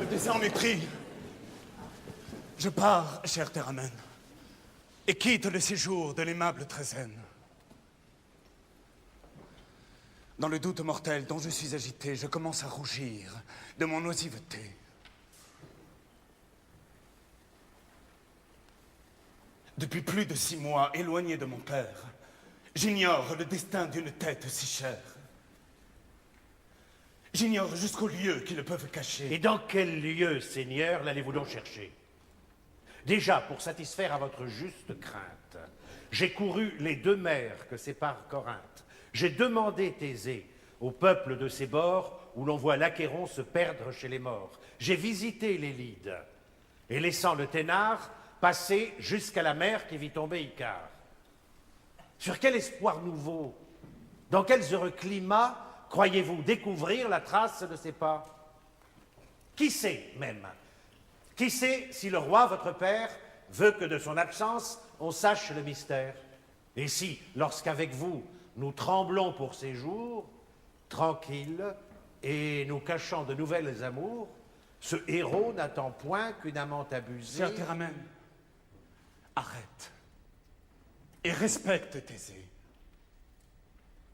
dessin en mépris. Je pars, cher Théramène, et quitte le séjour de l'aimable Trézène. Dans le doute mortel dont je suis agité, je commence à rougir de mon oisiveté. Depuis plus de 6 mois, éloigné de mon père, j'ignore le destin d'une tête si chère. J'ignore jusqu'aux lieux qui le peuvent cacher. Et dans quel lieu, Seigneur, l'allez-vous donc chercher? Déjà, pour satisfaire à votre juste crainte, j'ai couru les 2 mers que sépare Corinthe. J'ai demandé Thésée au peuple de ces bords où l'on voit l'Achéron se perdre chez les morts. J'ai visité les Lydes et laissant le Ténare, passé jusqu'à la mer qui vit tomber Icare. Sur quel espoir nouveau, dans quels heureux climats croyez-vous découvrir la trace de ces pas? Qui sait même? Qui sait si le roi, votre père, veut que de son absence, on sache le mystère? Et si, lorsqu'avec vous, nous tremblons pour ces jours, tranquilles, et nous cachant de nouvelles amours, ce héros n'attend point qu'une amante abusée... Cher Théramène, arrête et respecte Thésée.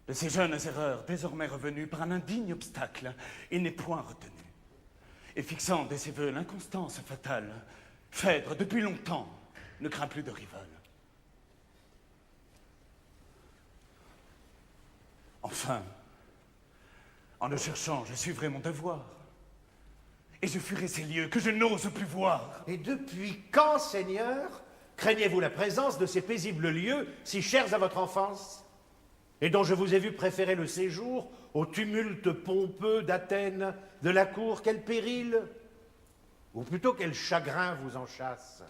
De ces jeunes erreurs, désormais revenus par un indigne obstacle, il n'est point retenu. Et fixant de ses voeux l'inconstance fatale, Phèdre, depuis longtemps, ne craint plus de rival. Enfin, en le cherchant, je suivrai mon devoir. Et je fuirai ces lieux que je n'ose plus voir. Et depuis quand, Seigneur, craignez-vous la présence de ces paisibles lieux si chers à votre enfance, et dont je vous ai vu préférer le séjour au tumulte pompeux d'Athènes, de la cour? Quel péril, ou plutôt quel chagrin vous en chasse?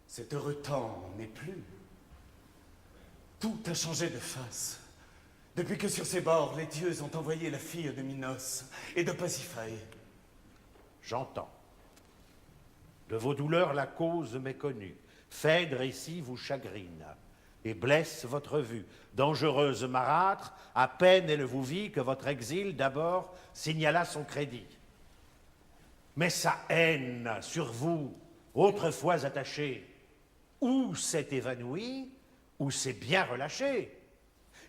Cet heureux temps n'est plus. Tout a changé de face. Depuis que sur ces bords, les dieux ont envoyé la fille de Minos et de Pasiphae. J'entends. De vos douleurs, la cause m'est connue. Phèdre ici vous chagrine et blesse votre vue. Dangereuse marâtre, à peine elle vous vit que votre exil d'abord signala son crédit. Mais sa haine sur vous, autrefois attachée, ou s'est évanouie, ou s'est bien relâchée.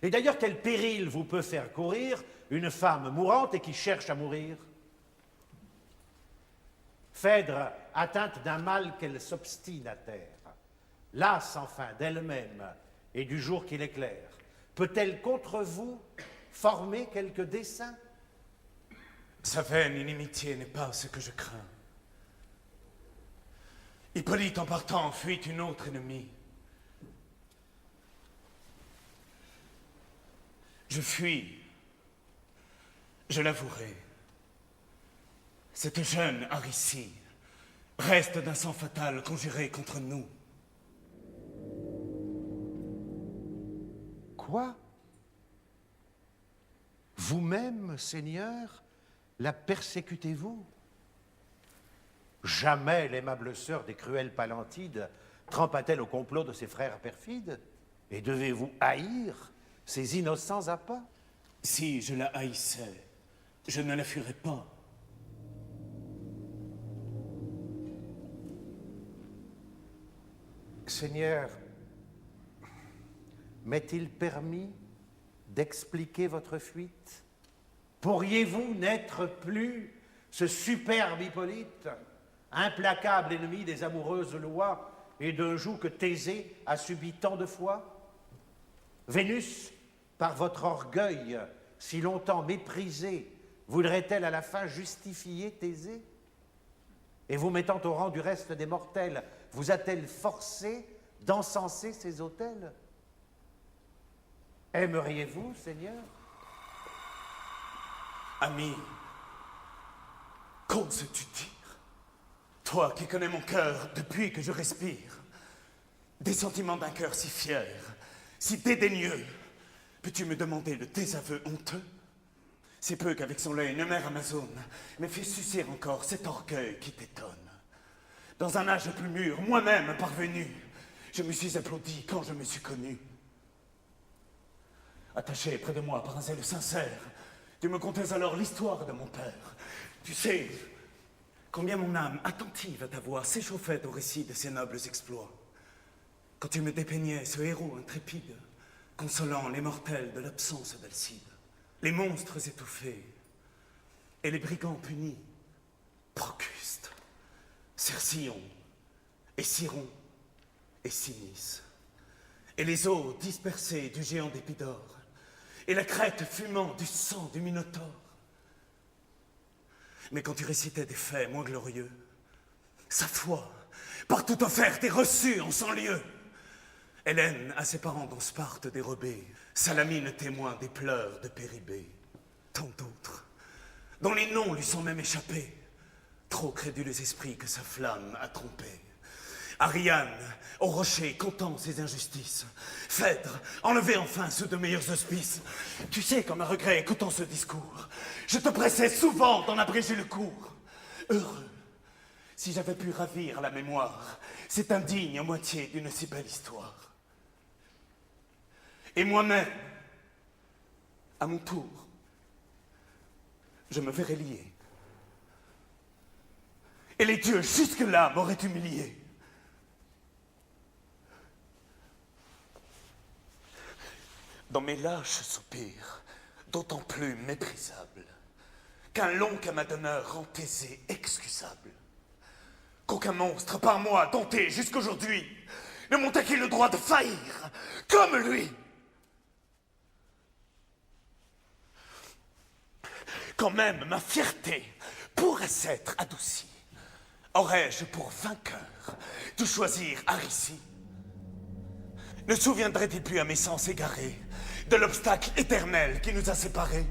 Et d'ailleurs, quel péril vous peut faire courir une femme mourante et qui cherche à mourir? Phèdre, atteinte d'un mal qu'elle s'obstine à taire, lasse enfin d'elle-même et du jour qui l'éclaire, peut-elle contre vous former quelque dessein? Sa vaine inimitié n'est pas ce que je crains. Hippolyte, en partant, fuit une autre ennemie. Je fuis, je l'avouerai. Cette jeune Aricie reste d'un sang fatal conjuré contre nous. Quoi? Vous-même, Seigneur, la persécutez-vous? Jamais l'aimable sœur des cruelles Palantides trempa-t-elle au complot de ses frères perfides? Et devez-vous haïr ces innocents appâts? Si je la haïssais, je ne la fuirais pas. Seigneur, m'est-il permis d'expliquer votre fuite? Pourriez-vous n'être plus ce superbe Hippolyte, implacable ennemi des amoureuses lois et d'un joug que Thésée a subi tant de fois? Vénus, par votre orgueil si longtemps méprisé, voudrait-elle à la fin justifier Thésée? Et vous mettant au rang du reste des mortels, vous a-t-elle forcé d'encenser ses autels? Aimeriez-vous, Seigneur? Ami, qu'oses-tu dire? Toi qui connais mon cœur depuis que je respire, des sentiments d'un cœur si fier, si dédaigneux, peux-tu me demander le désaveu honteux? C'est peu qu'avec son lait, une mère amazone me fait sucer encore cet orgueil qui t'étonne. Dans un âge plus mûr, moi-même parvenu, je me suis applaudi quand je me suis connu. Attaché près de moi par un zèle sincère, tu me contais alors l'histoire de mon père. Tu sais, Combien mon âme, attentive à ta voix, s'échauffait au récit de ses nobles exploits. Quand tu me dépeignais ce héros intrépide, consolant les mortels de l'absence d'Alcide, les monstres étouffés et les brigands punis, Procuste, Cercillon, et Siron, et Sinis, et les os dispersés du géant d'Épidore, et la crête fumant du sang du Minotaure. Mais quand tu récitais des faits moins glorieux, sa foi, partout offerte et reçue en 100 lieux, Hélène à ses parents dans Sparte dérobée, Salamine témoin des pleurs de Péribée, tant d'autres, dont les noms lui sont même échappés, trop crédules esprits que sa flamme a trompés. Ariane, au rocher, comptant ses injustices. Phèdre, enlevé enfin sous de meilleurs auspices. Tu sais comme un regret écoutant ce discours, je te pressais souvent d'en abréger le cours. Heureux, si j'avais pu ravir la mémoire, c'est indigne à moitié d'une si belle histoire. Et moi-même, à mon tour, je me verrais lié. Et les dieux jusque-là m'auraient humilié. Dans mes lâches soupirs, d'autant plus méprisables, qu'un long camadonneur rend aisé excusable, qu'aucun monstre par moi dompté jusqu'aujourd'hui ne m'ont acquis le droit de faillir comme lui. Quand même ma fierté pourrait s'être adoucie, aurais-je pour vainqueur de choisir Aricie? Ne souviendrait-il plus à mes sens égarés de l'obstacle éternel qui nous a séparés?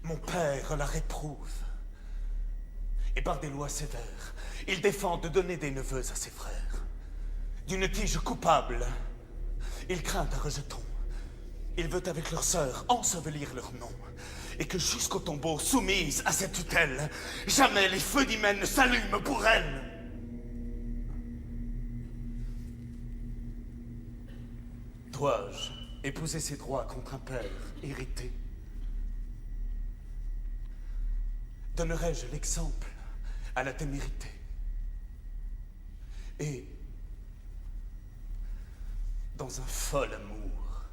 Mon père la réprouve, et par des lois sévères, il défend de donner des neveux à ses frères. D'une tige coupable, il craint un rejeton. Il veut avec leur sœur ensevelir leur nom, et que jusqu'au tombeau, soumise à cette tutelle, jamais les feux d'hymen ne s'allument pour elle. Dois-je épouser ses droits contre un père hérité? Donnerai-je l'exemple à la témérité? Et, dans un fol amour,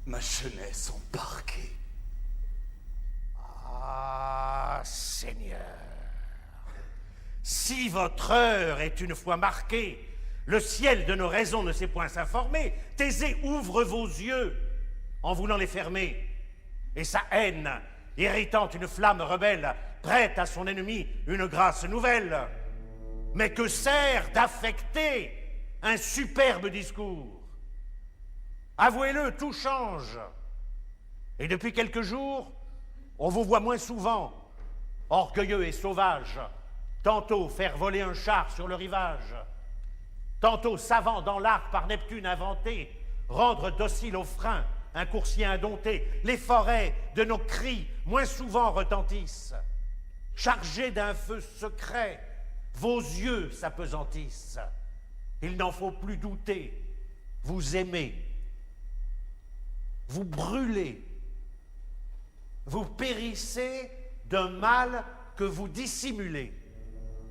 ma jeunesse embarquée? Ah, Seigneur, si votre heure est une fois marquée, le ciel de nos raisons ne sait point s'informer. Thésée ouvre vos yeux en voulant les fermer. Et sa haine, irritant une flamme rebelle, prête à son ennemi une grâce nouvelle. Mais que sert d'affecter un superbe discours? Avouez-le, tout change. Et depuis quelques jours, on vous voit moins souvent, orgueilleux et sauvage, tantôt faire voler un char sur le rivage, tantôt savant dans l'art par Neptune inventé, rendre docile aux freins un coursier indompté. Les forêts de nos cris moins souvent retentissent. Chargés d'un feu secret, vos yeux s'apesantissent. Il n'en faut plus douter, vous aimez, vous brûlez, vous périssez d'un mal que vous dissimulez.